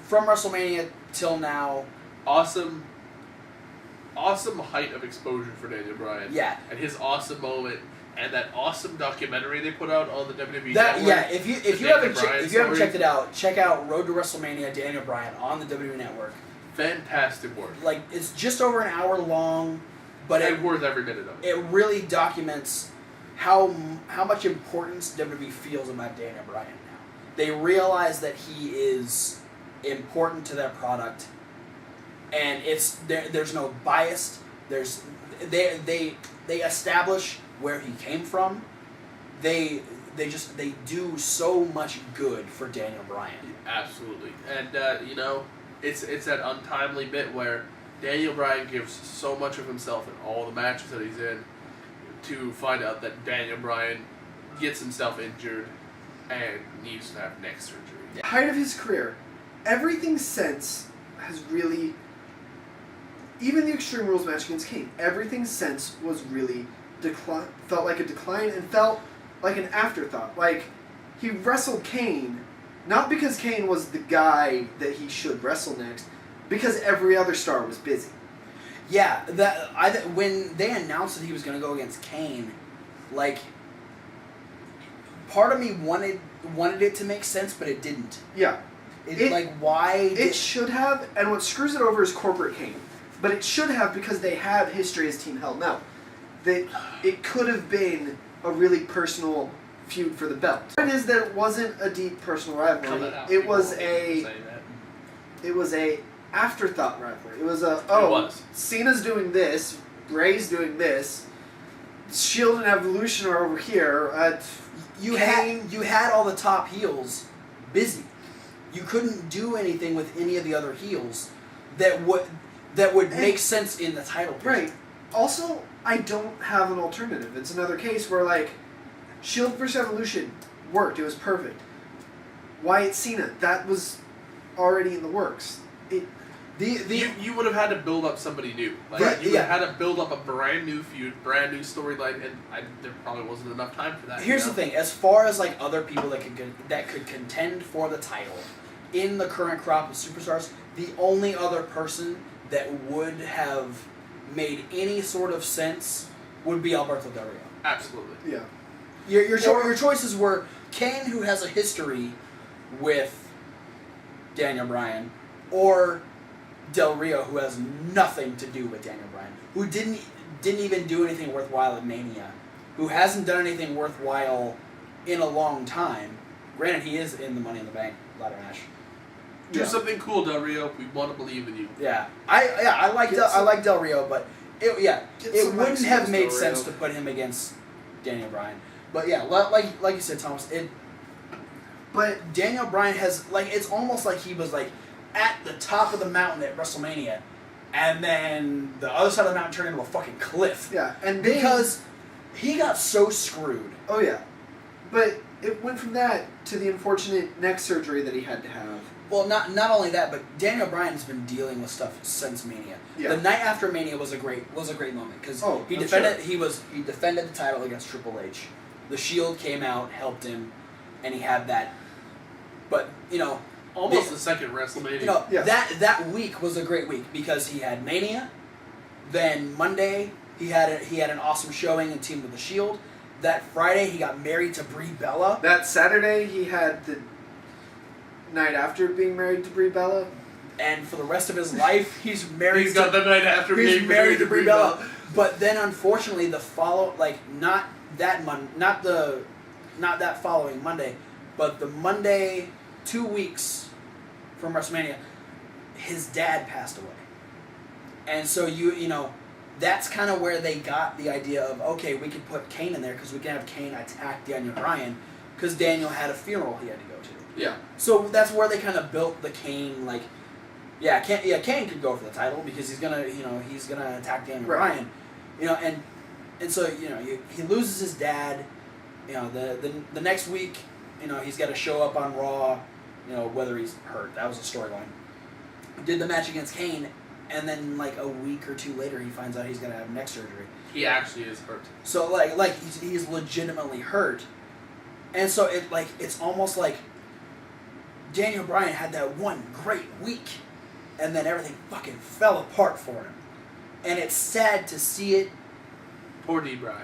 from WrestleMania till now, awesome height of exposure for Daniel Bryan. Yeah. And his awesome moment. And that awesome documentary they put out on the WWE Network. Network. Yeah, if you haven't checked it out, check out Road to WrestleMania Daniel Bryan on the WWE Network. Fantastic work. Like, it's just over an hour long, but it's worth every minute of it. It really documents how much importance WWE feels about Daniel Bryan now. They realize that he is important to their product, and there's no bias. They establish where he came from. They do so much good for Daniel Bryan. Absolutely. And it's that untimely bit where Daniel Bryan gives so much of himself in all the matches that he's in to find out that Daniel Bryan gets himself injured and needs to have neck surgery. Yeah. Height of his career, everything since has really, even the Extreme Rules match against Kane, everything since was really felt like a decline and felt like an afterthought. Like, he wrestled Kane, not because Kane was the guy that he should wrestle next, because every other star was busy. Yeah, when they announced that he was going to go against Kane, like, part of me wanted it to make sense, but it didn't. Yeah. Why? It should have, and what screws it over is corporate Kane. But it should have because they have history as Team Hell now. That it could have been a really personal feud for the belt. The point is that it wasn't a deep personal rivalry. It was a afterthought rivalry. It was Cena's doing this, Ray's doing this, Shield and Evolution are over here. You had all the top heels busy. You couldn't do anything with any of the other heels that would make sense in the title picture. Right. Also, I don't have an alternative. It's another case where, like, Shield vs. Evolution worked. It was perfect. Wyatt Cena, that was already in the works. You would have had to build up somebody new. Like, right, you would have had to build up a brand new feud, brand new storyline, and there probably wasn't enough time for that. Here's the thing: as far as like other people that could contend for the title in the current crop of superstars, the only other person that would have made any sort of sense would be Alberto Del Rio. Absolutely. Yeah. Your choices were Kane, who has a history with Daniel Bryan, or Del Rio, who has nothing to do with Daniel Bryan, who didn't even do anything worthwhile at Mania, who hasn't done anything worthwhile in a long time. Granted, he is in the Money in the Bank ladder match. Do something cool, Del Rio. We want to believe in you. Yeah, I like Del Rio, but it wouldn't have made sense to put him against Daniel Bryan. But yeah, like you said, Thomas, But Daniel Bryan has, like, it's almost like he was like at the top of the mountain at WrestleMania, and then the other side of the mountain turned into a fucking cliff. Yeah, and because he got so screwed. Oh yeah, but it went from that to the unfortunate neck surgery that he had to have. Well, not only that, but Daniel Bryan's been dealing with stuff since Mania. Yeah. The night after Mania was a great moment because he defended the title against Triple H. The Shield came out, helped him, and he had that. But almost the second WrestleMania. That week was a great week because he had Mania. Then Monday he had an awesome showing and teamed with the Shield. That Friday he got married to Brie Bella. That Saturday he had the night after being married to Brie Bella. And for the rest of his life, he's married. He's got the night after being married to Brie Bella. But then, unfortunately, not that following Monday, but the Monday 2 weeks from WrestleMania, his dad passed away, and so that's kind of where they got the idea of, okay, we could put Kane in there because we can have Kane attack Daniel Bryan because Daniel had a funeral he had to go to. Yeah. So that's where they kind of built the Kane, Kane could go for the title because he's gonna attack Daniel Bryan, and so he loses his dad, the next week, he's got to show up on Raw, whether he's hurt. That was the storyline. Did the match against Kane, and then like a week or two later, he finds out he's gonna have neck surgery. He actually is hurt. So he's legitimately hurt, and so it's almost like Daniel Bryan had that one great week, and then everything fucking fell apart for him. And it's sad to see it. Poor D-Bry.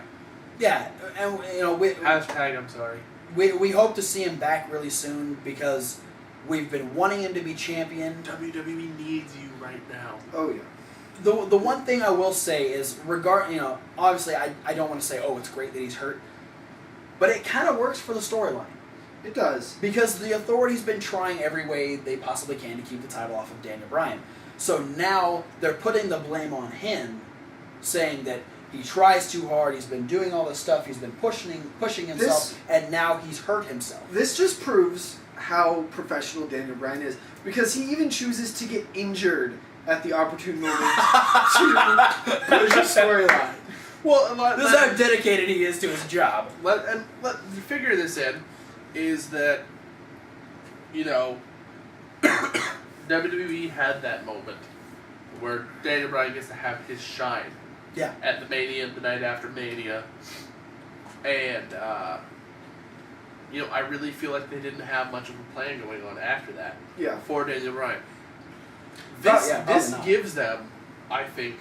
Yeah, and Hashtag I'm sorry. We hope to see him back really soon because we've been wanting him to be champion. WWE needs you right now. Oh yeah. The one thing I will say is obviously I don't want to say, oh, it's great that he's hurt, but it kind of works for the storyline. It does. Because the Authority's been trying every way they possibly can to keep the title off of Daniel Bryan. So now they're putting the blame on him, saying that he tries too hard, he's been doing all this stuff, he's been pushing himself, and now he's hurt himself. This just proves how professional Daniel Bryan is, because he even chooses to get injured at the opportune moment to push a storyline. Well, this is how dedicated he is to his job. Let figure this in, is that, WWE had that moment where Daniel Bryan gets to have his shine. Yeah. At the Mania, the night after Mania. And, I really feel like they didn't have much of a plan going on after that. Yeah. For Daniel Bryan. This gives them, I think,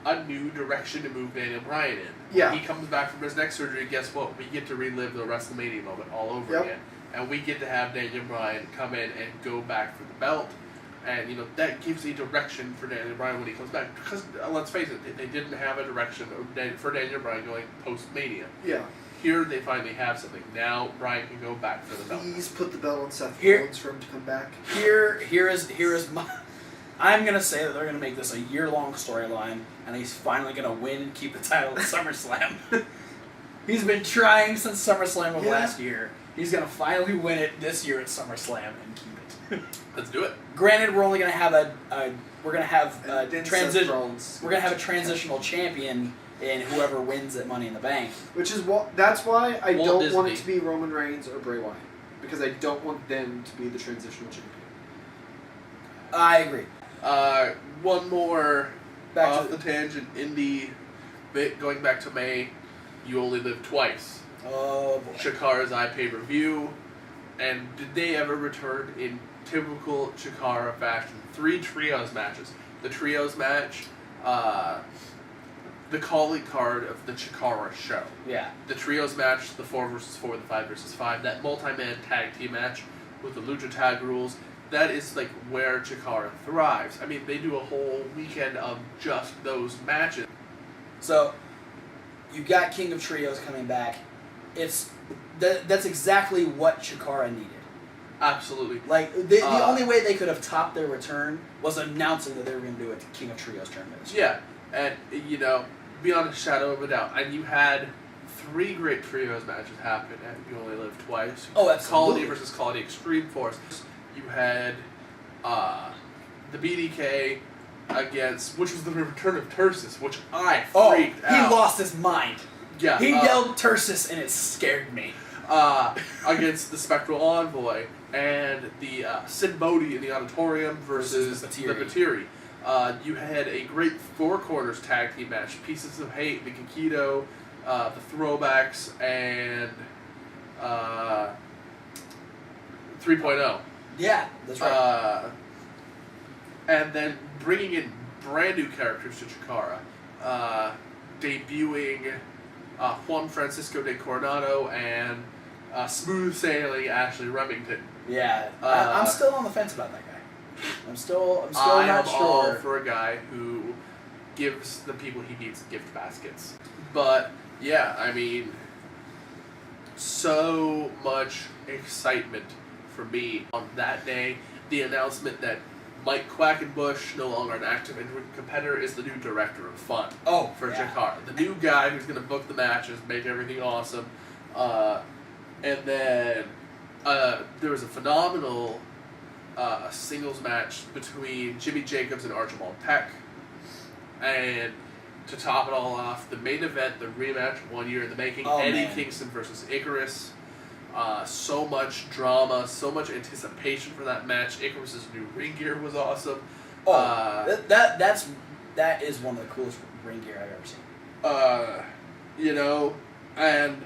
a new direction to move Daniel Bryan in. Yeah. When he comes back from his neck surgery, guess what? We get to relive the WrestleMania moment all over again. And we get to have Daniel Bryan come in and go back for the belt. And, that gives a direction for Daniel Bryan when he comes back. Because, let's face it, they didn't have a direction for Daniel Bryan going post-Mania. Yeah. Here they finally have something. Now Bryan can go back for the belt. Please put the belt on Seth Rollins for him to come back. Here is my... I'm going to say that they're going to make this a year-long storyline, and he's finally going to win and keep the title at SummerSlam. He's been trying since SummerSlam of last year. He's going to finally win it this year at SummerSlam and keep it. Let's do it. Granted, we're only going to have a transitional champion in whoever wins at Money in the Bank. That's why I don't want it Disney. to be Roman Reigns or Bray Wyatt, because I don't want them to be the transitional champion. I agree. One more Back off to the tangent indie bit, going back to May. You Only Live Twice. Oh boy. Chikara's pay-per-view. And did they ever return in typical Chikara fashion? 3 trios matches. The trios match, the calling card of the Chikara show. Yeah. The trios match, the 4 versus 4, the 5 versus 5. That multi-man tag team match with the Lucha Tag rules. That is like where Chikara thrives. I mean, they do a whole weekend of just those matches. So, you got King of Trios coming back. That's exactly what Chikara needed. Absolutely. Like, the only way they could have topped their return was announcing that they were going to do a King of Trios tournament. Yeah, and, beyond a shadow of a doubt. And you had 3 great trios matches happen at You Only Live Twice. Oh, absolutely. Quality versus Quality Extreme Force. You had the BDK against, which was the return of Tursis, which I freaked out. He lost his mind. Yeah, he yelled Tursis and it scared me. Against the Spectral Envoy and the Sid Bodie in the Auditorium versus the Batiri. You had a great 4 corners tag team match. Pieces of Hate, the Kikido, the Throwbacks, and 3.0. Yeah, that's right. And then bringing in brand new characters to Chikara. Debuting Juan Francisco de Coronado and smooth sailing Ashley Remington. Yeah, I'm still on the fence about that guy. I'm still not sure. All for a guy who gives the people he beats gift baskets. But yeah, I mean, so much excitement for me on that day. The announcement that Mike Quackenbush, no longer an active competitor, is the new director of fun. For Chikara. The new guy who's going to book the matches, make everything awesome. And then there was a phenomenal singles match between Jimmy Jacobs and Archibald Peck. And to top it all off, the main event, the rematch, 1 year in the making, Eddie Kingston versus Icarus. So much drama, so much anticipation for that match. Icarus's new ring gear was awesome. That is one of the coolest ring gear I've ever seen. And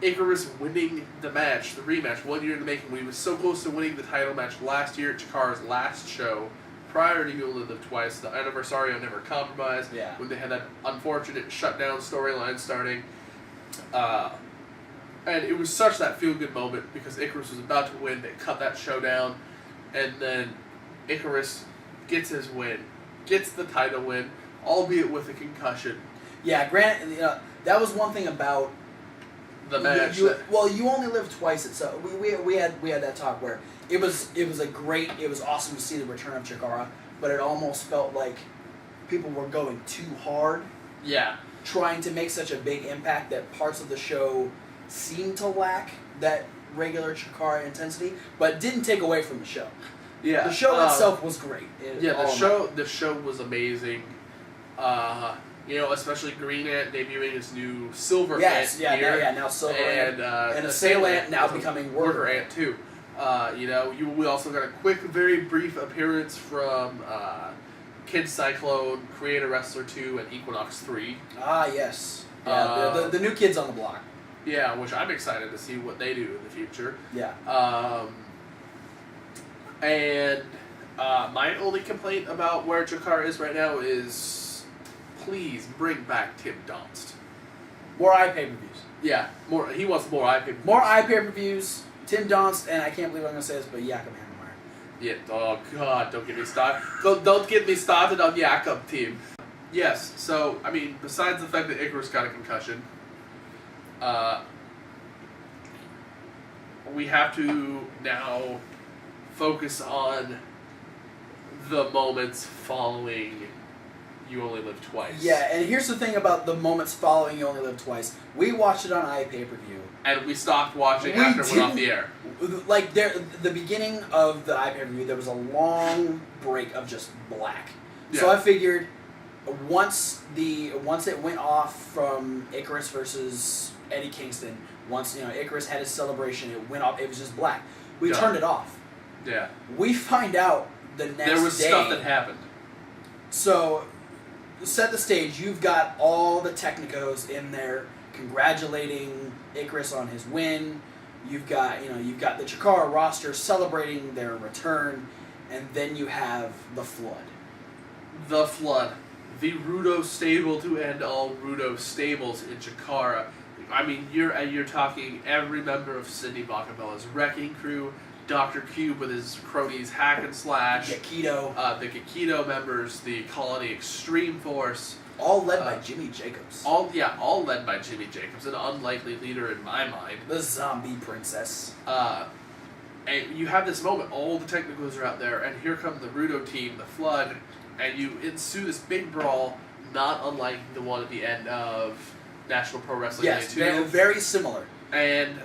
Icarus winning the match, the rematch, 1 year in the making, when he was so close to winning the title match last year at Chikara's last show, prior to You Only Live Twice, the Anniversario Never Compromised, when they had that unfortunate shutdown storyline starting. And it was such that feel-good moment because Icarus was about to win, they cut that show down, and then Icarus gets his win, gets the title win, albeit with a concussion. Yeah, granted, that was one thing about the match. You only live twice. So we had that talk where it was awesome to see the return of Chikara, but it almost felt like people were going too hard. Yeah. Trying to make such a big impact that parts of the show seemed to lack that regular Chikara intensity, but didn't take away from the show. Yeah. The show itself was great. The show was amazing. Especially Green Ant debuting his new Silver Ant gear. Now Silver Ant. And a Sail Ant now becoming Worker Ant too. We also got a quick, very brief appearance from Kid Cyclone, Creator Wrestler 2, and Equinox 3. Ah, yes. Yeah, the new kids on the block. Yeah, which I'm excited to see what they do in the future. Yeah. My only complaint about where Chikara is right now is, please bring back Tim Donst. More pay-per-views. Yeah, more. He wants more pay-per-views. More pay-per-views. Tim Donst, and I can't believe I'm going to say this, but Jakob Hammermeyer. Yeah. Oh God! Don't get me started. Don't get me started on Jakob, team. Yes. So besides the fact that Icarus got a concussion, we have to now focus on the moments following You Only Live Twice. Yeah, and here's the thing about the moments following You Only Live Twice. We watched it on iPay-per-view. And we stopped watching after it went off the air. Like, the beginning of the iPay-per-view, there was a long break of just black. Yeah. So I figured once it went off from Icarus versus Eddie Kingston, once Icarus had his celebration, it went off. It was just black. We turned it off. Yeah. We find out the next day. There was stuff that happened. So, set the stage. You've got all the Technicos in there congratulating Icarus on his win. You've got the Chikara roster celebrating their return, and then you have the Flood. The Flood. The Rudo stable to end all Rudo stables in Chikara. You're talking every member of Sidney Bacabella's Wrecking Crew, Dr. Cube with his cronies Hack and Slash, Gekido, the Gekido members, the Colony Extreme Force, all led by Jimmy Jacobs. All led by Jimmy Jacobs, an unlikely leader in my mind. The Zombie Princess. And you have this moment, all the Technicals are out there, and here come the Rudo team, the Flood, and you ensue this big brawl, not unlike the one at the end of National Pro Wrestling Day 2. Yes, very similar. And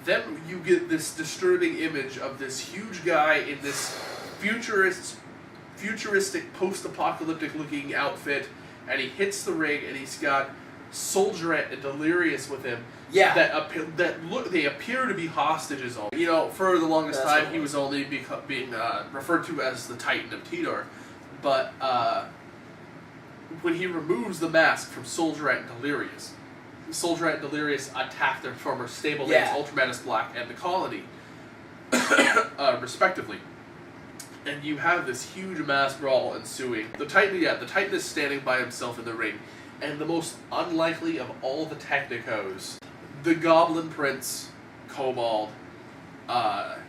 then you get this disturbing image of this huge guy in this futuristic, post-apocalyptic looking outfit, and he hits the ring, and he's got Soldier Ant and Delirious with him. Yeah. They appear to be hostages. For the longest time, he was only being referred to as the Titan of Tidor. But when he removes the mask from Soldier Ant and Delirious, Soldier Ant and Delirious attack their former stablemates, Ultramanus Black and the Colony, respectively. And you have this huge mass brawl ensuing. The Titan is standing by himself in the ring, and the most unlikely of all the Technicos, the Goblin Prince, Cobalt,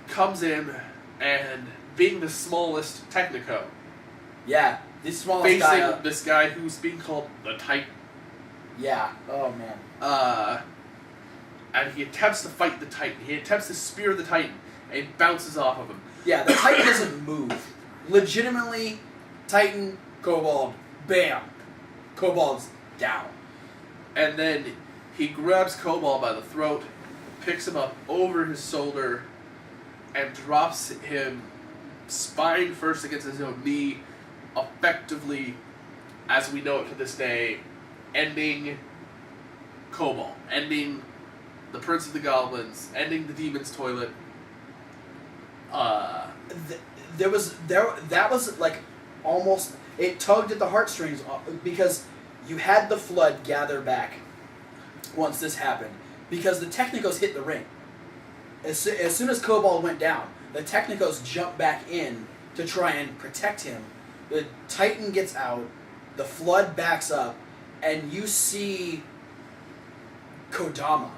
comes in, and being the smallest Technico, the smallest guy. Facing this guy who's being called the Titan. Yeah. Oh, man. And he attempts to fight the Titan. He attempts to spear the Titan, and he bounces off of him. Yeah, the Titan doesn't move. Legitimately, Titan, Cobalt, bam. Cobalt's down. And then he grabs Cobalt by the throat, picks him up over his shoulder, and drops him spine first against his own knee, effectively, as we know it to this day, ending Cobalt, ending the Prince of the Goblins, ending the Demon's Toilet. That was like almost, it tugged at the heartstrings because you had the Flood gather back once this happened. because the Technicos hit the ring. As soon as Cobalt went down, the Technicos jumped back in to try and protect him. The Titan gets out, the Flood backs up, and you see Kodama.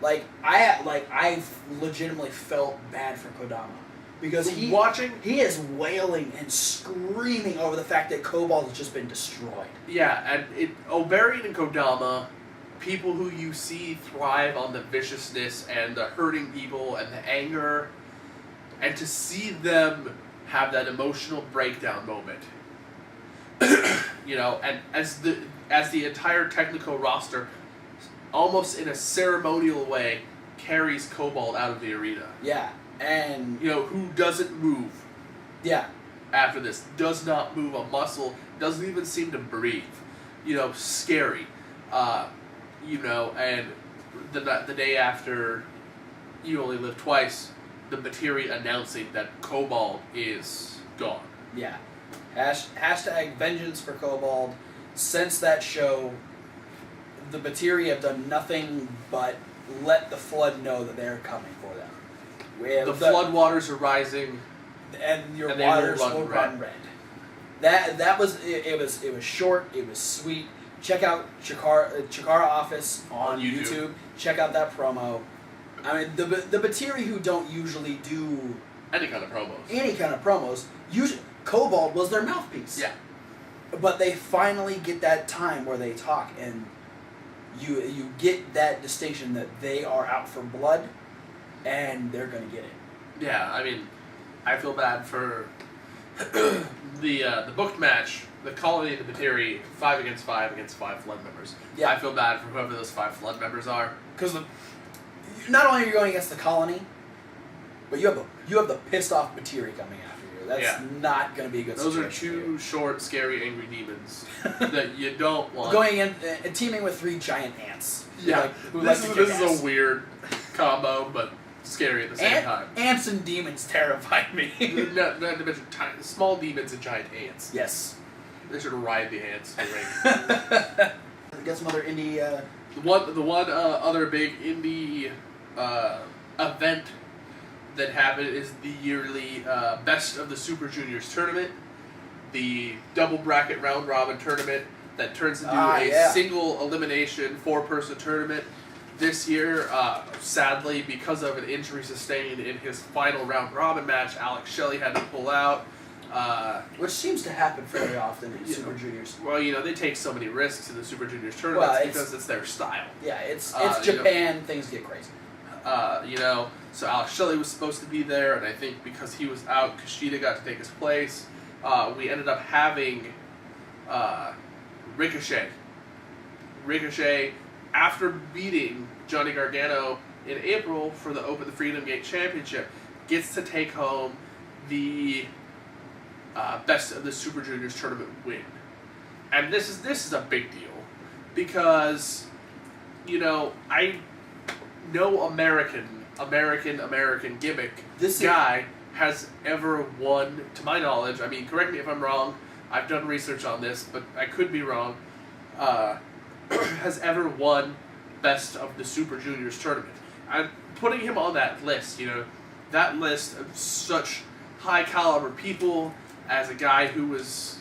I legitimately felt bad for Kodama because he is wailing and screaming over the fact that Cobalt has just been destroyed. Yeah, and Obarian and Kodama, people who you see thrive on the viciousness and the hurting people and the anger, and to see them have that emotional breakdown moment, and as the entire Technico roster, almost in a ceremonial way, carries Cobalt out of the arena. Yeah, and who doesn't move. Yeah. After this, does not move a muscle, doesn't even seem to breathe. Scary. And the day after You Only Live Twice, the materia announcing that Cobalt is gone. Yeah. Hashtag vengeance for Cobalt. Since that show, the materia have done nothing but let the Flood know that they're coming for them. The flood waters are rising, and your and waters will run red. That was it. Was short. It was sweet. Check out Chikara Office on YouTube. Check out that promo. I mean, the Batiri who don't usually do any kind of promos. Usually, Cobalt was their mouthpiece. Yeah. But they finally get that time where they talk, and you get that distinction that they are out for blood, and they're gonna get it. Yeah, I mean, I feel bad for the booked match, the Colony and the Batiri, 5 against 5 Flood members. Yeah. I feel bad for whoever those 5 Flood members are. Because not only are you going against the Colony, but you have the pissed off Batiri coming after you. That's not going to be a good Those situation. Those are 2 short, scary, angry demons that you don't want. Going in and teaming with 3 giant ants. Yeah, this is a weird combo, but scary at the same time. Ants and demons terrify me. not to mention small demons and giant ants. Yes. They should ride the ants in the ring. Got some other indie... The one other big indie event that happened is the yearly Best of the Super Juniors tournament, the double bracket round robin tournament that turns into a single elimination 4-person tournament. This year, sadly, because of an injury sustained in his final round robin match, Alex Shelley had to pull out. Which seems to happen fairly often in Super Juniors. Well, they take so many risks in the Super Juniors tournaments because it's their style. Yeah, it's Japan, things get crazy. So Alex Shelley was supposed to be there, and I think because he was out, Kushida got to take his place. We ended up having Ricochet. Ricochet, after beating Johnny Gargano in April for the Open the Freedom Gate Championship, gets to take home the Best of the Super Juniors tournament win. And this is a big deal because, I no American gimmick guy has ever won, to my knowledge. I mean, correct me if I'm wrong. I've done research on this, but I could be wrong. Has ever won Best of the Super Juniors tournament. And putting him on that list, that list of such high caliber people, as a guy who was,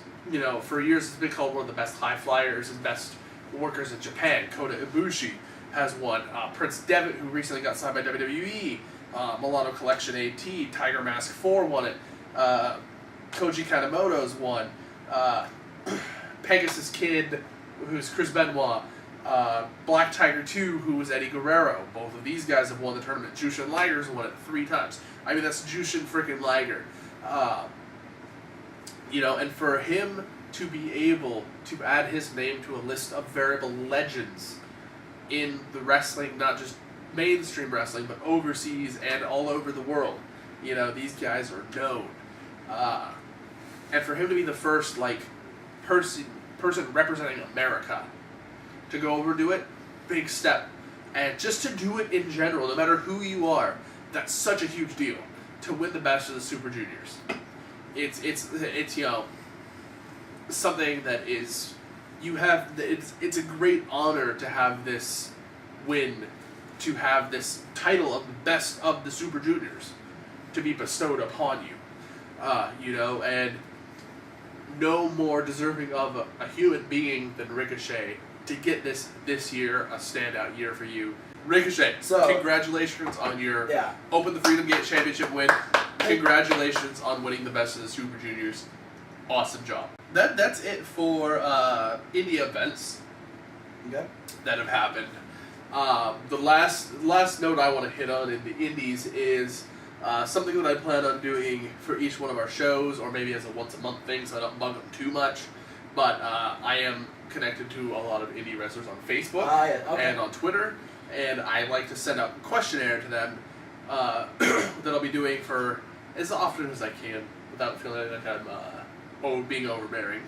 for years has been called one of the best high flyers and best workers in Japan. Kota Ibushi has won. Prince Devitt, who recently got signed by WWE. Milano Collection AT. Tiger Mask 4 won it. Koji Kanemoto's won. Pegasus Kid, who's Chris Benoit. Black Tiger 2, who was Eddie Guerrero. Both of these guys have won the tournament. Jushin Liger's won it 3 times. I mean, that's Jushin freaking Liger. And for him to be able to add his name to a list of variable legends in the wrestling, not just mainstream wrestling, but overseas and all over the world. These guys are known. And for him to be the first, person representing America to go over do it, big step. And just to do it in general, no matter who you are, that's such a huge deal. To win the Best of the Super Juniors. It's something that is, it's a great honor to have this win to have this title of the best of the Super Juniors to be bestowed upon you. And no more deserving of a human being than Ricochet to get this year a standout year for you. Ricochet, So, congratulations on your Yeah. Open the Freedom Gate Championship win. Congratulations on winning the best of the Super Juniors. Awesome job. That's it for indie events Okay. that have happened. The last note I want to hit on in the indies is something that I plan on doing for each one of our shows, or maybe as a once a month thing, so I don't bug them too much. But I am connected to a lot of indie wrestlers on Facebook and on Twitter, and I like to send out a questionnaire to them that I'll be doing for as often as I can without feeling like I'm being overbearing.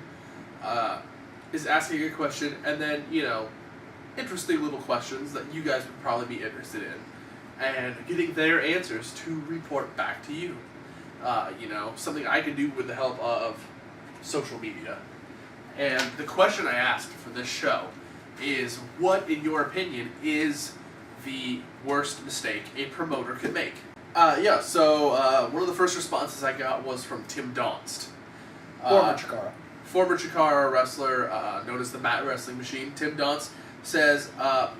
Is asking a question, and then interesting little questions that you guys would probably be interested in, and getting their answers to report back to you. Something I can do with the help of social media. And the question I asked for this show is, what, in your opinion, is the worst mistake a promoter could make? So one of the first responses I got was from Tim Donst. Former Chikara wrestler, known as the Mat Wrestling Machine. Tim Donst says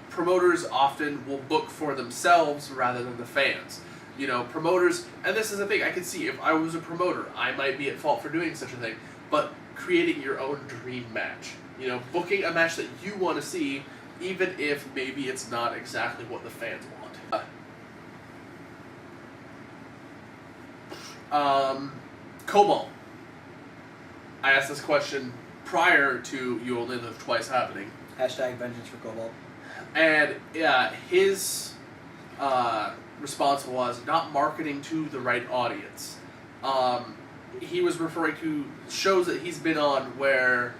promoters often will book for themselves rather than the fans. Promoters, and this is the thing, I could see if I was a promoter, I might be at fault for doing such a thing, but creating your own dream match. Booking a match that you want to see, even if maybe it's not exactly what the fans want. Cobalt. I asked this question prior to You Only Live Twice happening. Hashtag vengeance for Cobalt. And his response was not marketing to the right audience. He was referring to shows that he's been on where,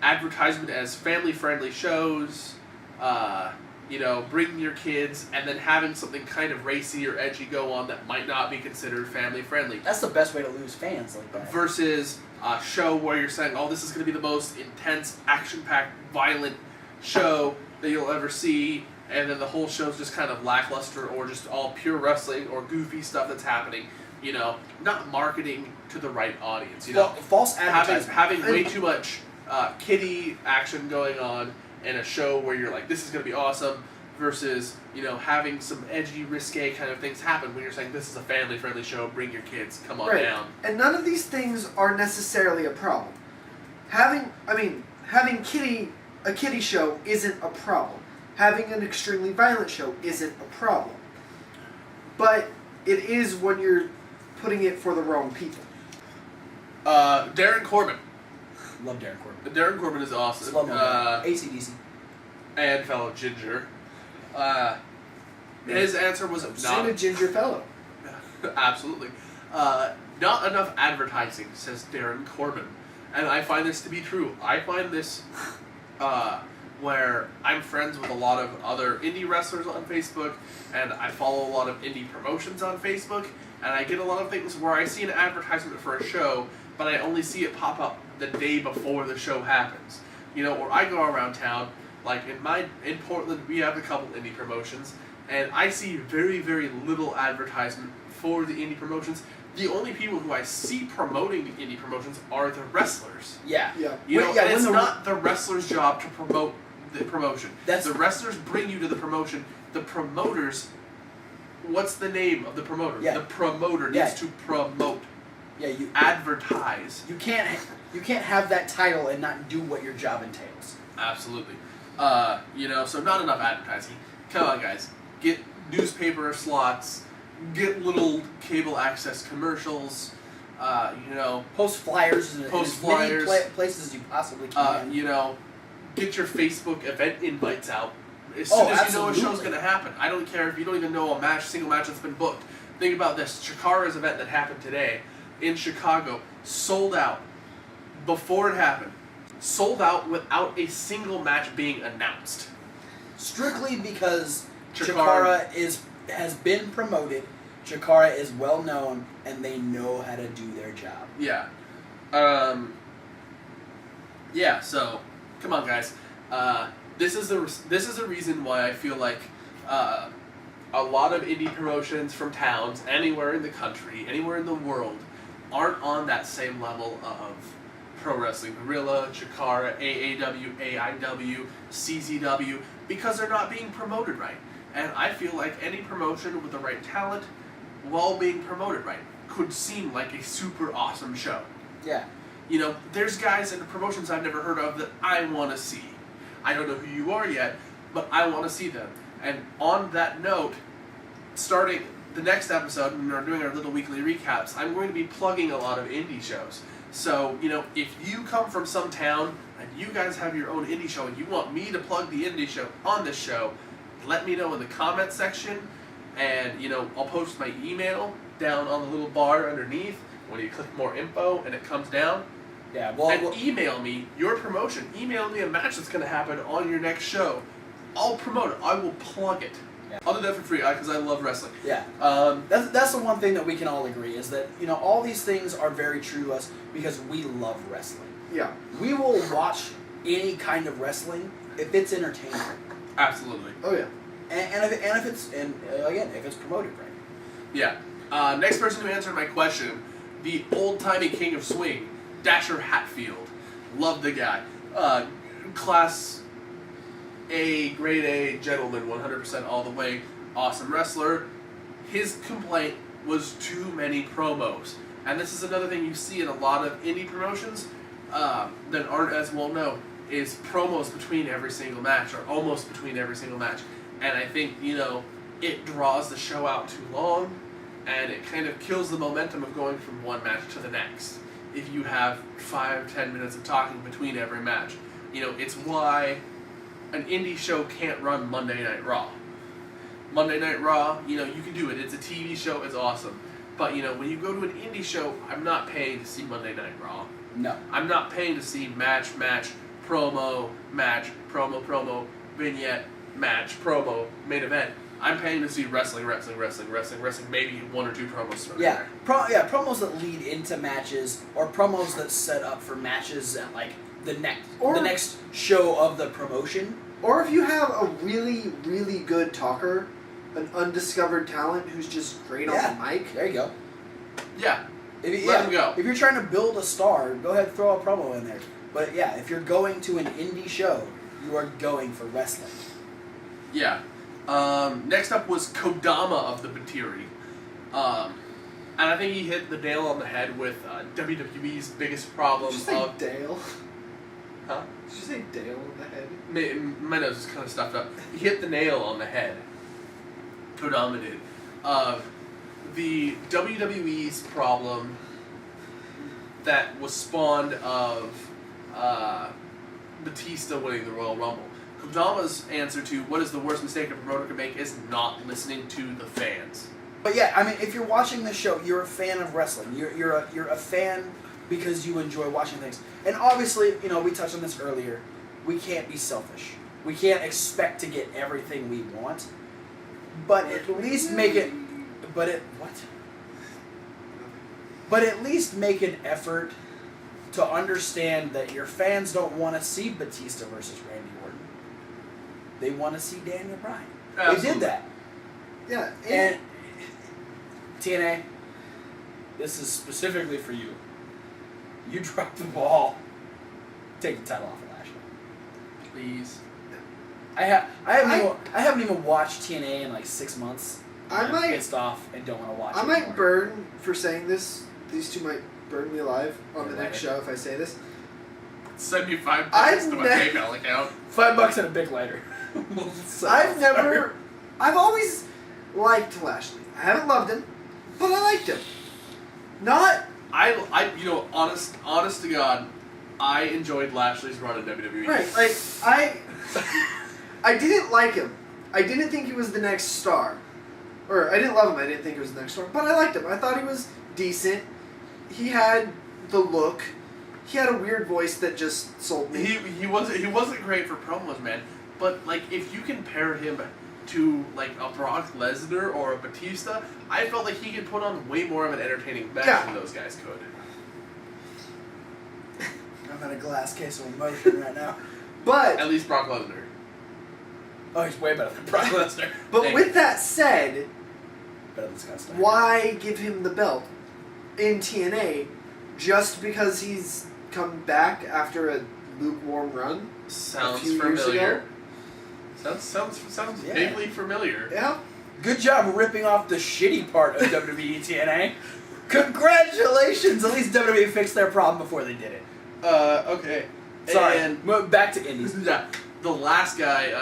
advertisement as family-friendly shows, bringing your kids, and then having something kind of racy or edgy go on that might not be considered family-friendly. That's the best way to lose fans like that. Versus a show where you're saying, this is going to be the most intense, action-packed, violent show that you'll ever see, and then the whole show's just kind of lackluster or just all pure wrestling or goofy stuff that's happening. Not marketing to the right audience. False advertising. Having way too much kiddie action going on in a show where you're like, this is going to be awesome, versus, having some edgy, risque kind of things happen when you're saying, this is a family-friendly show, bring your kids, come on down. And none of these things are necessarily a problem. Having a kiddie show isn't a problem. Having an extremely violent show isn't a problem. But it is when you're putting it for the wrong people. Darren Corbin. Love Darren Corbin. Darren Corbin is awesome. Love AC/DC. And fellow Ginger. His answer was Seen a ginger fellow. Absolutely. Not enough advertising, says Darren Corbin. And I find this to be true. I find this where I'm friends with a lot of other indie wrestlers on Facebook, and I follow a lot of indie promotions on Facebook, and I get a lot of things where I see an advertisement for a show, but I only see it pop up the day before the show happens. Or I go around town, like in Portland, we have a couple indie promotions, and I see very, very little advertisement for the indie promotions. The only people who I see promoting the indie promotions are the wrestlers. Yeah. And it's not the wrestler's job to promote the promotion. The wrestlers bring you to the promotion. The promoters, what's the name of the promoter? Yeah. The promoter needs to promote. Yeah, you advertise. You can't have that title and not do what your job entails. Absolutely. So not enough advertising. Come on, guys. Get newspaper slots. Get little cable access commercials. Post flyers in as many places as you possibly can. Get your Facebook event invites out as soon as you know a show's going to happen. I don't care if you don't even know a single match that's been booked. Think about this. Chikara's event that happened today in Chicago sold out before it happened. Sold out without a single match being announced. Strictly because Chikara has been promoted. Chikara is well known, and they know how to do their job. Yeah. So, come on, guys. this is the reason why I feel like a lot of indie promotions from towns anywhere in the country, anywhere in the world, aren't on that same level of Pro Wrestling Guerrilla, Chikara, AAW, AIW, CZW, because they're not being promoted right. And I feel like any promotion with the right talent, while being promoted right, could seem like a super awesome show. Yeah. You know, there's guys in promotions I've never heard of that I want to see. I don't know who you are yet, but I want to see them. And on that note, starting the next episode, when we're doing our little weekly recaps, I'm going to be plugging a lot of indie shows. So, you know, if you come from some town and you guys have your own indie show and you want me to plug the indie show on this show, let me know in the comment section, and, you know, I'll post my email down on the little bar underneath when you click more info and it comes down. Yeah, well, Email me your promotion. Email me a match that's going to happen on your next show. I'll promote it. I will plug it. Yeah. I'll do that for free because I love wrestling. Yeah. That's the one thing that we can all agree is that, you know, all these things are very true to us because we love wrestling. Yeah. We will watch any kind of wrestling if it's entertaining. Absolutely. Oh yeah. If it's promoted right. Yeah. Next person who answered my question, the old-timey king of swing, Dasher Hatfield. Love the guy. Class A, grade A gentleman, 100% all the way. Awesome wrestler. His complaint was too many promos. And this is another thing you see in a lot of indie promotions that aren't as well known, is promos between every single match, or almost between every single match. And I think, you know, it draws the show out too long, and it kind of kills the momentum of going from one match to the next. If you have 5-10 minutes of talking between every match. You know, it's why an indie show can't run Monday Night Raw. Monday Night Raw, you know, you can do it. It's a TV show, it's awesome. But, you know, when you go to an indie show, I'm not paying to see Monday Night Raw. No. I'm not paying to see match, promo, vignette, match, promo, main event. I'm paying to see wrestling, maybe one or two promos thrown in Yeah, there. promos that lead into matches, or promos that set up for matches at, like, the next show of the promotion. Or if you have a really, really good talker, an undiscovered talent who's just great on the mic. There you go. Yeah. Let him go. If you're trying to build a star, go ahead and throw a promo in there. But yeah, if you're going to an indie show, you are going for wrestling. Yeah. Next up was Kodama of the Batiri. And I think he hit the nail on the head with WWE's biggest problem Did you say of... Dale? Huh? Did you say Dale on the head? My nose is kind of stuffed up. He hit the nail on the head. Kodama did. The WWE's problem that was spawned of Batista winning the Royal Rumble. Kodama's answer to what is the worst mistake a promoter can make is not listening to the fans. But yeah, I mean, if you're watching the show, you're a fan of wrestling. You're a fan because you enjoy watching things. And obviously, you know, we touched on this earlier. We can't be selfish. We can't expect to get everything we want. But at least make it. But at least make an effort to understand that your fans don't want to see Batista versus Randy Orton. They want to see Daniel Bryan. Absolutely. They did that. Yeah. And TNA, this is specifically for you. You dropped the ball. Take the title off of Lashley. Please. I haven't even watched TNA in like 6 months. I'm might pissed off and don't want to watch it. I might anymore. burn for saying this. These two might burn me alive on the Yeah, next show if I say this. Send me $5 I've to my ne- PayPal account. $5 and a big lighter. I've always liked Lashley. I haven't loved him, but I liked him. Not. I you know, honest to God, I enjoyed Lashley's run in WWE. Right, like, I didn't like him. I didn't think he was the next star. Or, I didn't love him, I didn't think he was the next star. But I liked him. I thought he was decent. He had the look. He had a weird voice that just sold me. He wasn't great for promos, man. But, like, if you compare him to, like, a Brock Lesnar or a Batista, I felt like he could put on way more of an entertaining match than those guys could. I'm in a glass case of emotion right now. But At least Brock Lesnar. Oh, he's way better than Brock Lesnar. But Dang. with that said, Better than Scott Steiner. why give him the belt in TNA just because he's come back after a lukewarm run? Sounds few years familiar. ago? Sounds Yeah. vaguely familiar. Yeah. Good job ripping off the shitty part of WWE TNA. Congratulations! At least WWE fixed their problem before they did it. Okay. Sorry. And Back to Indies. yeah, the last guy,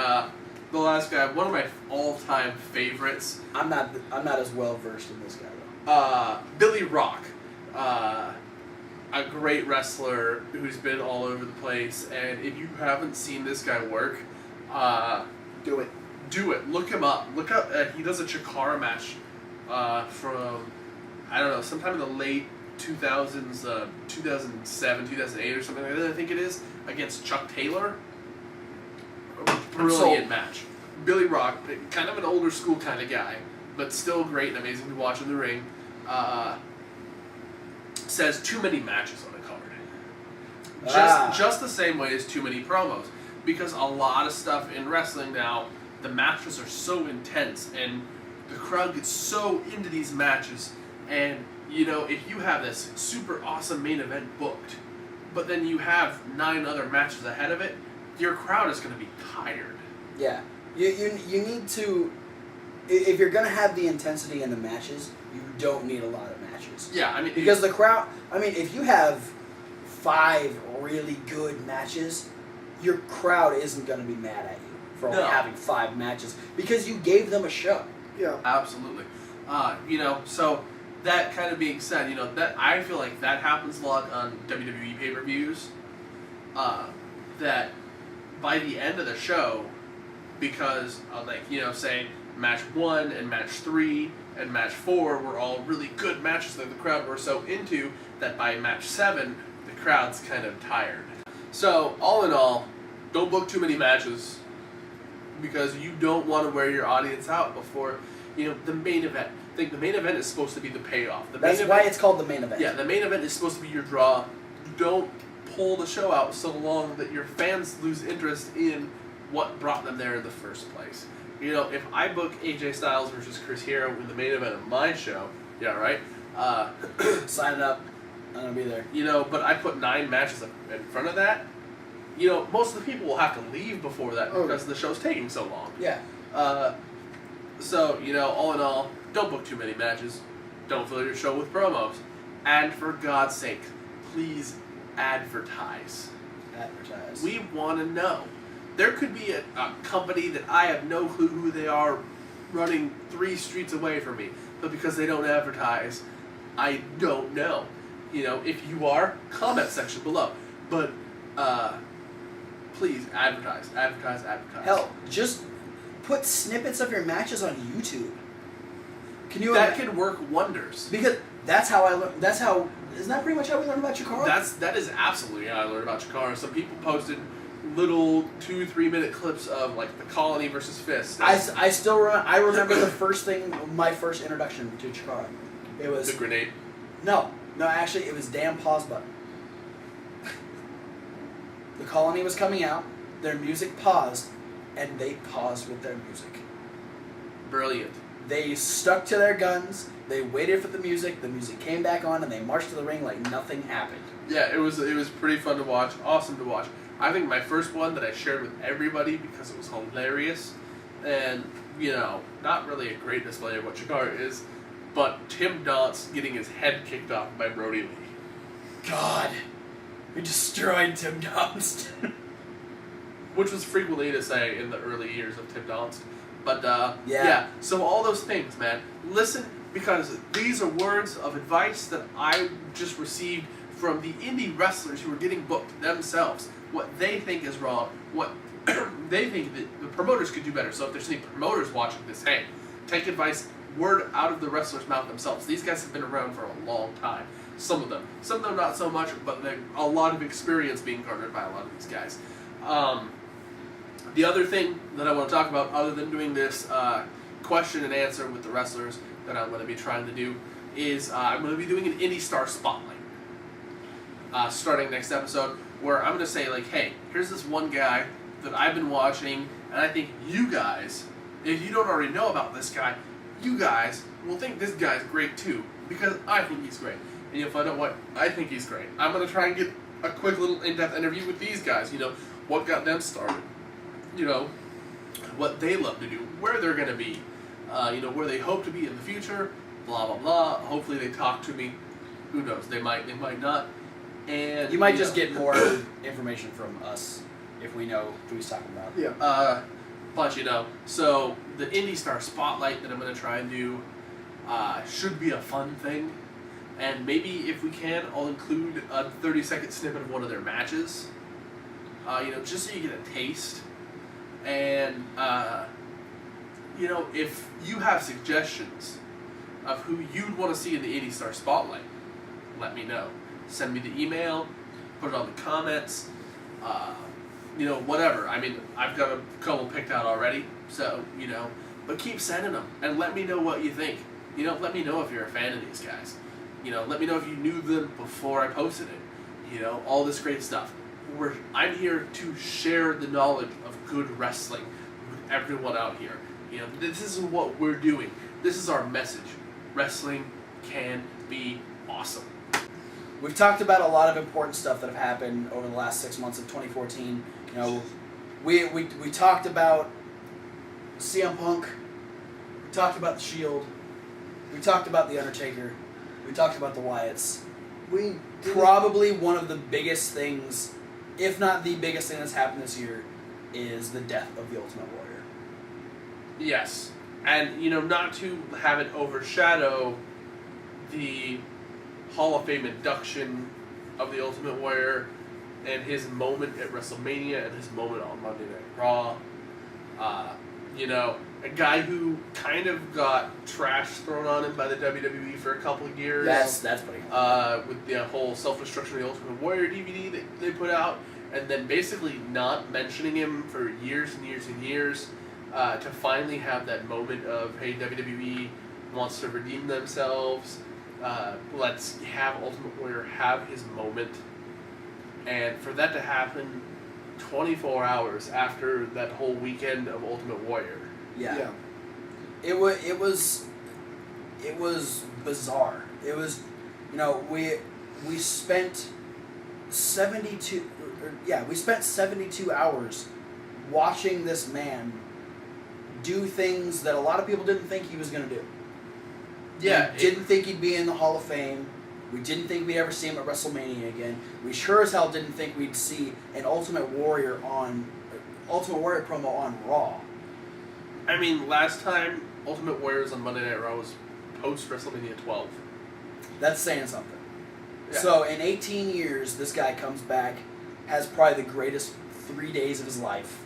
one of my all-time favorites, I'm not as well versed in this guy though. Billy Rock. A great wrestler who's been all over the place, and if you haven't seen this guy work, Do it. do it. Look him up. Look up. He does a Chikara match from, I don't know, sometime in the late 2000s, 2007, 2008 or something like that, I think it is, against Chuck Taylor. A brilliant match. Billy Rock, kind of an older school kind of guy, but still great and amazing to watch in the ring. Says too many matches on the card. Just the same way as too many promos. Because a lot of stuff in wrestling now, the matches are so intense and the crowd gets so into these matches, and if you have this super awesome main event booked, but then you have 9 other matches ahead of it, your crowd is going to be tired. Yeah. You need to, if you're gonna have the intensity in the matches, you don't need a lot of matches. Yeah, I mean, Because the crowd, if you have 5 really good matches, your crowd isn't gonna be mad at you for only having 5 matches because you gave them a show. Yeah. absolutely. So that kind of being said, that I feel like that happens a lot on WWE pay-per-views. That by the end of the show, because say match 1 and match 3 and match 4 were all really good matches that the crowd were so into that by match 7 the crowd's kind of tired. So all in all, don't book too many matches because you don't want to wear your audience out before the main event. I think the main event is supposed to be the payoff. That's why it's called the main event. Yeah, the main event is supposed to be your draw. Don't pull the show out so long that your fans lose interest in what brought them there in the first place. If I book AJ Styles versus Chris Hero in the main event of my show, yeah, right? Sign it up. I'm gonna be there. But I put 9 matches in front of that, most of the people will have to leave before that because the show's taking so long. Yeah. So, all in all, don't book too many matches. Don't fill your show with promos. And for God's sake, please advertise. Advertise. We want to know. There could be a company that I have no clue who they are running 3 streets away from me, but because they don't advertise, I don't know. If you are, comment section below. But please advertise. Hell, just put snippets of your matches on YouTube. Can you? That could work wonders. Because that's how I learned. Isn't that pretty much how we learned about Chikara? That is absolutely how I learned about Chikara. Some people posted little 2-3 minute clips of like the Colony versus Fist. I still remember the first thing, my first introduction to Chikara. It was the grenade. No, actually, it was damn pause button. The Colony was coming out, their music paused, and they paused with their music. Brilliant. They stuck to their guns, they waited for the music came back on, and they marched to the ring like nothing happened. Yeah, it was pretty fun to watch, awesome to watch. I think my first one that I shared with everybody because it was hilarious, and, not really a great display of what Chikara is, but Tim Donst getting his head kicked off by Brody Lee. God, we destroyed Tim Donst. Which was frequently to say in the early years of Tim Donst. But, yeah. So all those things, man. Listen, because these are words of advice that I just received from the indie wrestlers who are getting booked themselves. What they think is wrong, what they think that the promoters could do better. So if there's any promoters watching this, hey, take advice, word out of the wrestler's mouth themselves. These guys have been around for a long time. Some of them not so much, but a lot of experience being garnered by a lot of these guys. The other thing that I want to talk about, other than doing this question and answer with the wrestlers that I'm going to be trying to do, is I'm going to be doing an Indie Star Spotlight. Starting next episode, where I'm going to say, like, hey, here's this one guy that I've been watching, And I think you guys, if you don't already know about this guy, you guys will think this guy's great too, because I think he's great. And you'll find out what I think he's great. I'm going to try and get a quick little in-depth interview with these guys, what got them started, what they love to do, where they're going to be, where they hope to be in the future, blah, blah, blah. Hopefully they talk to me. Who knows? They might not. And you might just get more information from us if we know who he's talking about. Yeah. But so the Indie Star Spotlight that I'm going to try and do should be a fun thing. And maybe if we can, I'll include a 30-second snippet of one of their matches. Just so you get a taste. And, if you have suggestions of who you'd want to see in the Indie Star Spotlight, let me know. Send me the email, put it on the comments, whatever. I mean, I've got a couple picked out already, so, but keep sending them and let me know what you think. Let me know if you're a fan of these guys. Let me know if you knew them before I posted it. All this great stuff. I'm here to share the knowledge of good wrestling with everyone out here. This is what we're doing. This is our message. Wrestling can be awesome. We've talked about a lot of important stuff that have happened over the last 6 months of 2014. We talked about CM Punk. We talked about The Shield. We talked about The Undertaker. We talked about the Wyatts. Probably one of the biggest things, if not the biggest thing that's happened this year, is the death of the Ultimate Warrior. Yes. And, not to have it overshadow the Hall of Fame induction of the Ultimate Warrior and his moment at WrestleMania and his moment on Monday Night Raw. A guy who kind of got trash thrown on him by the WWE for a couple of years. That's pretty cool. With the whole Self-Destruction of the Ultimate Warrior DVD that they put out, and then basically not mentioning him for years and years and years, to finally have that moment of, hey, WWE wants to redeem themselves, let's have Ultimate Warrior have his moment, and for that to happen 24 hours after that whole weekend of Ultimate Warrior. Yeah. It was bizarre. It was, we spent 72 hours watching this man do things that a lot of people didn't think he was going to do. Yeah. We didn't think he'd be in the Hall of Fame. We didn't think we'd ever see him at WrestleMania again. We sure as hell didn't think we'd see an Ultimate Warrior promo on Raw. I mean, last time Ultimate Warrior was on Monday Night Raw was post WrestleMania 12. That's saying something. Yeah. So in 18 years, this guy comes back, has probably the greatest 3 days of his life.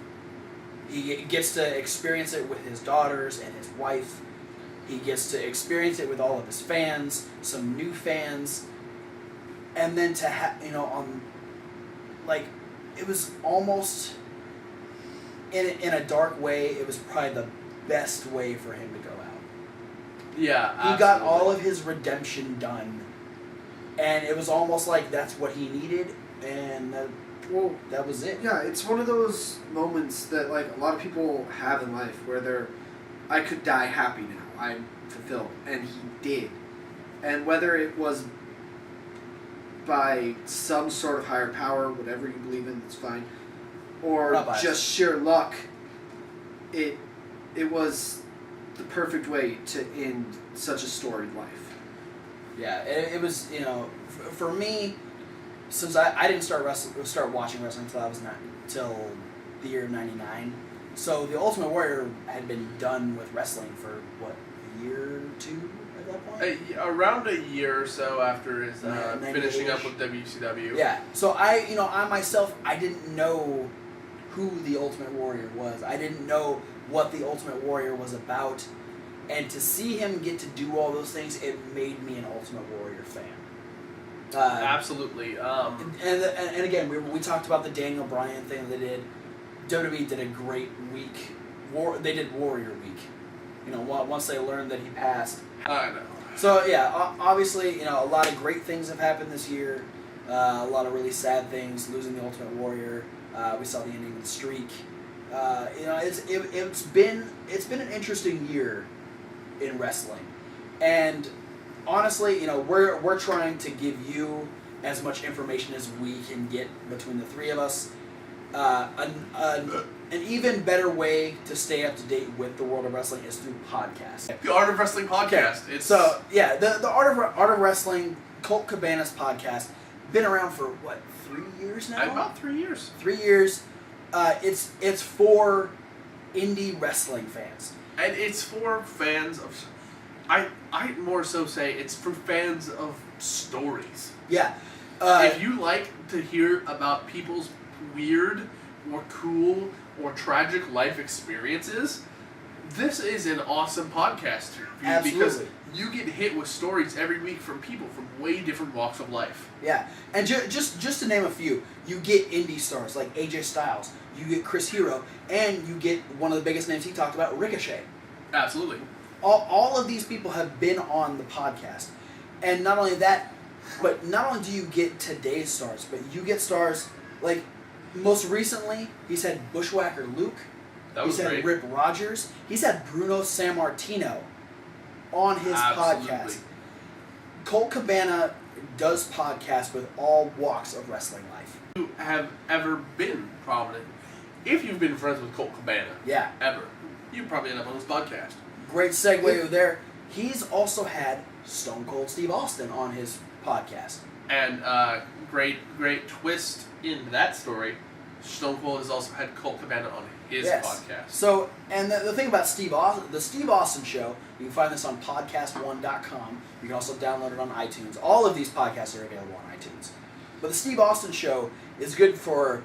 He gets to experience it with his daughters and his wife. He gets to experience it with all of his fans, some new fans, and then to it was almost in a dark way. It was probably the best way for him to go out. Yeah, absolutely. He got all of his redemption done, and it was almost like that's what he needed, and that was it. Yeah, it's one of those moments that a lot of people have in life where I could die happy now. I'm fulfilled. And he did. And whether it was by some sort of higher power, whatever you believe in, it's fine, or just sheer luck, it was the perfect way to end such a storied life. Yeah, it was, for me, since I didn't start watching wrestling until the year of 99, so the Ultimate Warrior had been done with wrestling for, what, a year or two at that point? Around a year or so after his finishing up with WCW. Yeah, so I myself, I didn't know who the Ultimate Warrior was. I didn't know what the Ultimate Warrior was about. And to see him get to do all those things, it made me an Ultimate Warrior fan. Absolutely. And again, we talked about the Daniel Bryan thing they did. WWE did a great week. They did Warrior Week. Once they learned that he passed. I know. So yeah, obviously, a lot of great things have happened this year. A lot of really sad things. Losing the Ultimate Warrior. We saw the ending of the streak. It's been an interesting year in wrestling, and honestly, we're trying to give you as much information as we can get between the three of us. An even better way to stay up to date with the world of wrestling is through podcasts. The Art of Wrestling podcast. Okay. The Art of Wrestling, Colt Cabana's podcast, been around for what, 3 years now? About 3 years. 3 years. It's for indie wrestling fans, and it's for fans of. I more so say it's for fans of stories. Yeah. If you like to hear about people's weird or cool or tragic life experiences, this is an awesome podcast for you. Absolutely. Because you get hit with stories every week from people from way different walks of life. Yeah, and just to name a few, you get indie stars like AJ Styles, you get Chris Hero, and you get one of the biggest names he talked about, Ricochet. Absolutely. All of these people have been on the podcast, and not only that, but not only do you get today's stars, but you get stars like most recently he's had Bushwhacker Luke, He's had Rip Rogers, he's had Bruno Sammartino on his podcast. Colt Cabana does podcasts with all walks of wrestling life. You have ever been prominent, if you've been friends with Colt Cabana, Yeah. ever, you probably end up on this podcast. Great segue there. He's also had Stone Cold Steve Austin on his podcast. And great twist into that story, Stone Cold has also had Colt Cabana on his podcast. So, and the thing about the Steve Austin Show, you can find this on podcast1.com. You can also download it on iTunes. All of these podcasts are available on iTunes. But the Steve Austin Show is good for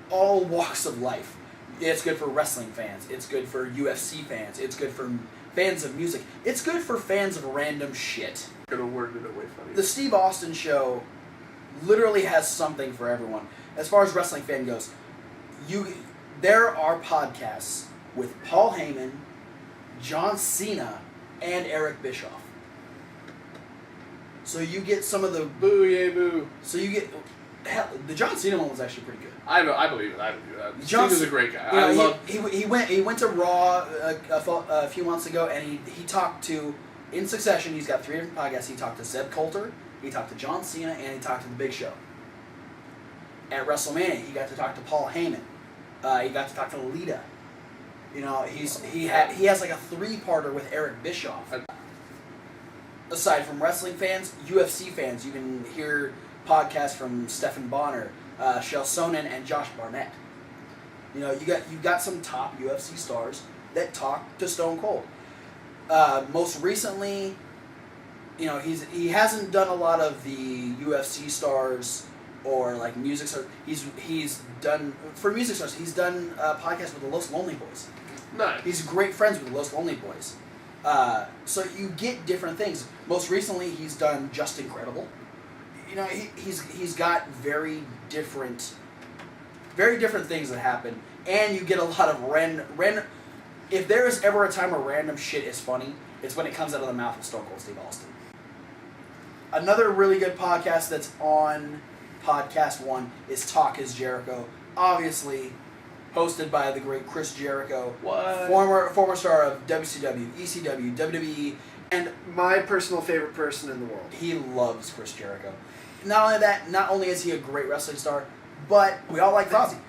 all walks of life. It's good for wrestling fans. It's good for UFC fans. It's good for fans of music. It's good for fans of random shit. Could have worded it way funny. The Steve Austin Show literally has something for everyone. As far as wrestling fan goes, there are podcasts with Paul Heyman, John Cena, and Eric Bischoff. So you get some of the boo, yay, boo. So you get the John Cena one was actually pretty good. I believe it. Cena's a great guy. He went to Raw a few months ago, and he talked to, in succession, he's got 3 different podcasts. He talked to Zeb Coulter, he talked to John Cena, and he talked to The Big Show. At WrestleMania, he got to talk to Paul Heyman. He got to talk to Lita. He has like a 3-parter with Eric Bischoff. Aside from wrestling fans, UFC fans, you can hear podcasts from Stephan Bonner, Chael Sonnen, and Josh Barnett. You got some top UFC stars that talk to Stone Cold. Most recently, he hasn't done a lot of the UFC stars or like music stars. He's done for music stars. He's done podcasts with the Los Lonely Boys. Nice. He's great friends with the Los Lonely Boys. So you get different things. Most recently, he's done Just Incredible. He's got very different things that happen, and you get a lot of random. If there is ever a time where random shit is funny, it's when it comes out of the mouth of Stone Cold Steve Austin. Another really good podcast that's on Podcast One is Talk Is Jericho. Obviously, hosted by the great Chris Jericho, former star of WCW, ECW, WWE, and my personal favorite person in the world. He loves Chris Jericho. Not only that, not only is he a great wrestling star, but we all like Fozzy.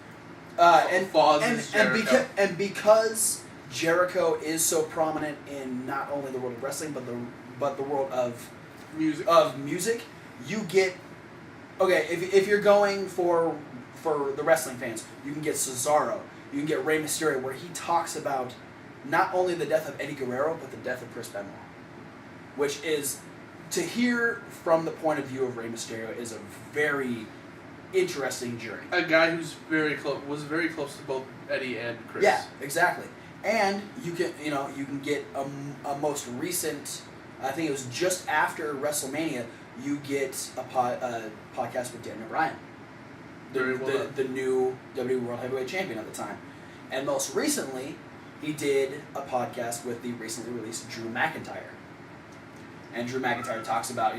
And because Jericho is so prominent in not only the world of wrestling but the world of music, you get if you're going for the wrestling fans, you can get Cesaro, you can get Rey Mysterio, where he talks about not only the death of Eddie Guerrero but the death of Chris Benoit, which is, to hear from the point of view of Rey Mysterio, is a very interesting journey. A guy who's was very close to both Eddie and Chris. Yeah, exactly. And you can get a most recent, I think it was just after WrestleMania, you get a podcast with Daniel Bryan, the new WWE World Heavyweight Champion at the time. And most recently, he did a podcast with the recently released Drew McIntyre. And Drew McIntyre talks about,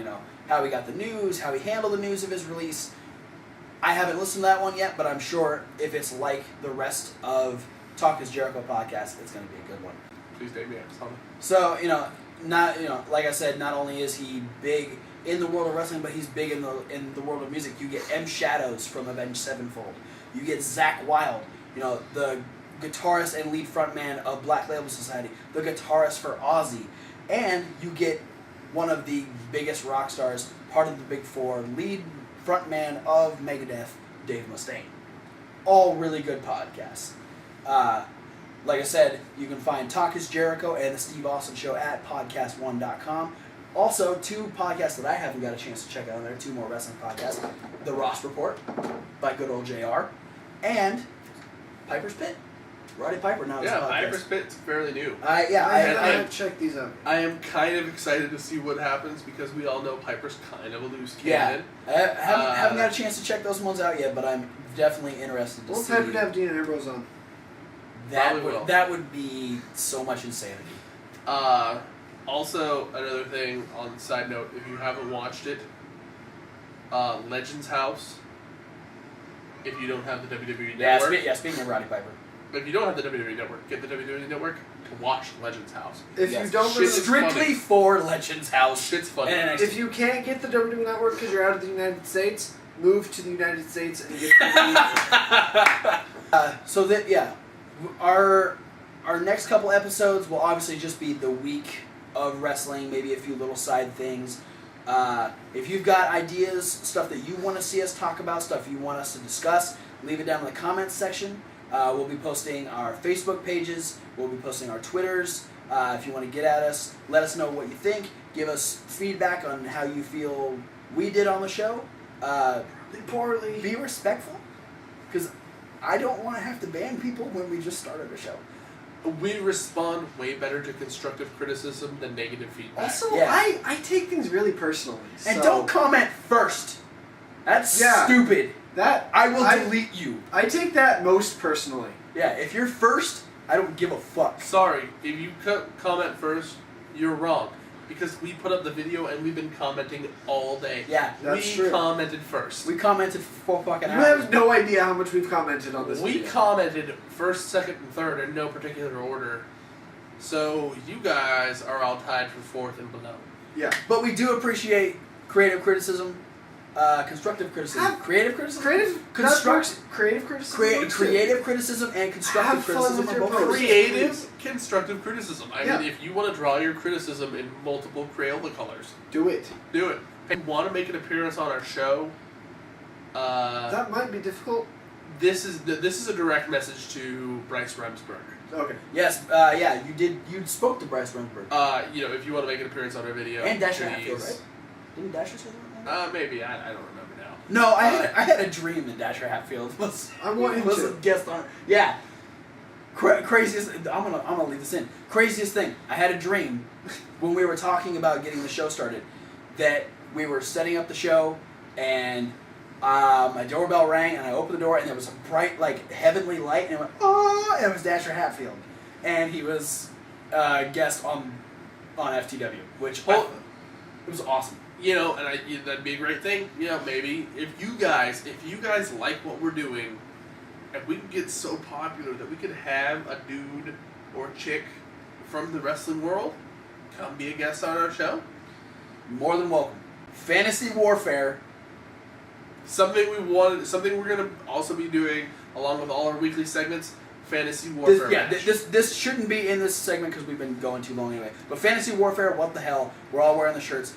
how he got the news, how he handled the news of his release. I haven't listened to that one yet, but I'm sure if it's like the rest of Talk is Jericho podcast. It's going to be a good one. Please take me out. So, like I said, not only is he big in the world of wrestling, but he's big in the world of music. You get M. Shadows from Avenged Sevenfold. You get Zach Wilde, the guitarist and lead frontman of Black Label Society, the guitarist for Ozzy, and you get one of the biggest rock stars, part of the Big Four, lead frontman of Megadeth, Dave Mustaine. All really good podcasts. Like I said, you can find Talk is Jericho and the Steve Austin Show at podcast1.com. Also, 2 podcasts that I haven't got a chance to check out there, 2 more wrestling podcasts. The Ross Report by good old JR, and Piper's Pit. Roddy Piper now is a podcast. Piper's Pit's fairly new. I haven't checked these out. I am kind of excited to see what happens because we all know Piper's kind of a loose cannon. Yeah, I haven't got a chance to check those ones out yet, but I'm definitely interested to see. We'll have Dean Ambrose on. That would be so much insanity. Also, another thing on the side note, if you haven't watched it, Legends House, if you don't have the WWE Network. Speaking of Roddy Piper. If you don't have the WWE Network, get the WWE Network to watch Legends House. If you don't strictly for Legends House. Shit's funny. If you can't get the WWE Network because you're out of the United States, move to the United States and get the our next couple episodes will obviously just be the week of wrestling, maybe a few little side things. If you've got ideas, stuff that you want to see us talk about, stuff you want us to discuss, leave it down in the comments section. We'll be posting our Facebook pages. We'll be posting our Twitters. If you want to get at us, let us know what you think. Give us feedback on how you feel we did on the show. poorly. Be respectful, because I don't want to have to ban people when we just started a show. We respond way better to constructive criticism than negative feedback. Also, I take things really personally. And don't comment first. That's stupid. I will delete you. I take that most personally. Yeah, if you're first, I don't give a fuck. Sorry, if you comment first, you're wrong. Because we put up the video and we've been commenting all day. Yeah, that's true. We commented first. We commented for 4 fucking hours. You have no idea how much we've commented on this video. We commented first, second, and third in no particular order. So you guys are all tied for fourth and below. Yeah. But we do appreciate creative criticism, constructive criticism. Creative criticism? Creative criticism. Creative criticism and constructive criticism are both creative, constructive criticism. I mean, if you want to draw your criticism in multiple Crayola colors, do it. Do it. If you want to make an appearance on our show, that might be difficult. This is a direct message to Bryce Remsburg. Okay. Yes. You did. You spoke to Bryce Remsburg. If you want to make an appearance on our video, and Dasher Hatfield, right? Didn't Dasher say that? Maybe I don't remember now. No, I had a dream that Dasher Hatfield was a guest on. Yeah. Craziest. I'm gonna leave this in. Craziest thing. I had a dream when we were talking about getting the show started that we were setting up the show and my doorbell rang and I opened the door and there was a bright heavenly light and it went and it was Dasher Hatfield and he was a guest on FTW, which it was awesome. That'd be a great thing. Maybe if you guys like what we're doing, and we can get so popular that we could have a dude or chick from the wrestling world come be a guest on our show, more than welcome. Fantasy Warfare. Something we're gonna also be doing along with all our weekly segments. Fantasy Warfare. This shouldn't be in this segment because we've been going too long anyway. But Fantasy Warfare, what the hell? We're all wearing the shirts.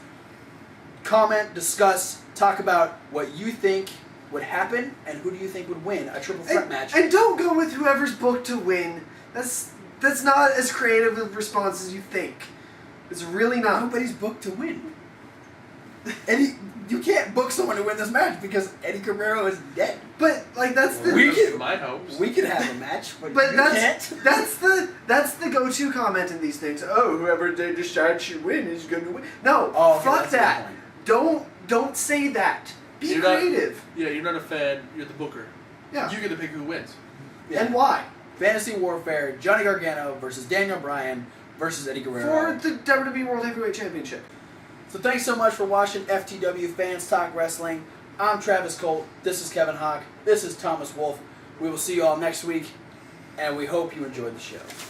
Comment, discuss, talk about what you think would happen and who do you think would win a triple threat match. And don't go with whoever's booked to win. That's not as creative a response as you think. It's really not. Nobody's booked to win. You can't book someone to win this match because Eddie Guerrero is dead. But that's the my hopes. We could have a match, but that's the go-to comment in these things. Oh, whoever they decide should win is going to win. No, fuck that. Don't say that. Be creative. You're not a fan. You're the booker. Yeah. You get to pick who wins. Yeah. And why? Fantasy Warfare, Johnny Gargano versus Daniel Bryan versus Eddie Guerrero. For the WWE World Heavyweight Championship. So thanks so much for watching FTW Fans Talk Wrestling. I'm Travis Colt. This is Kevin Hawk. This is Thomas Wolf. We will see you all next week. and we hope you enjoyed the show.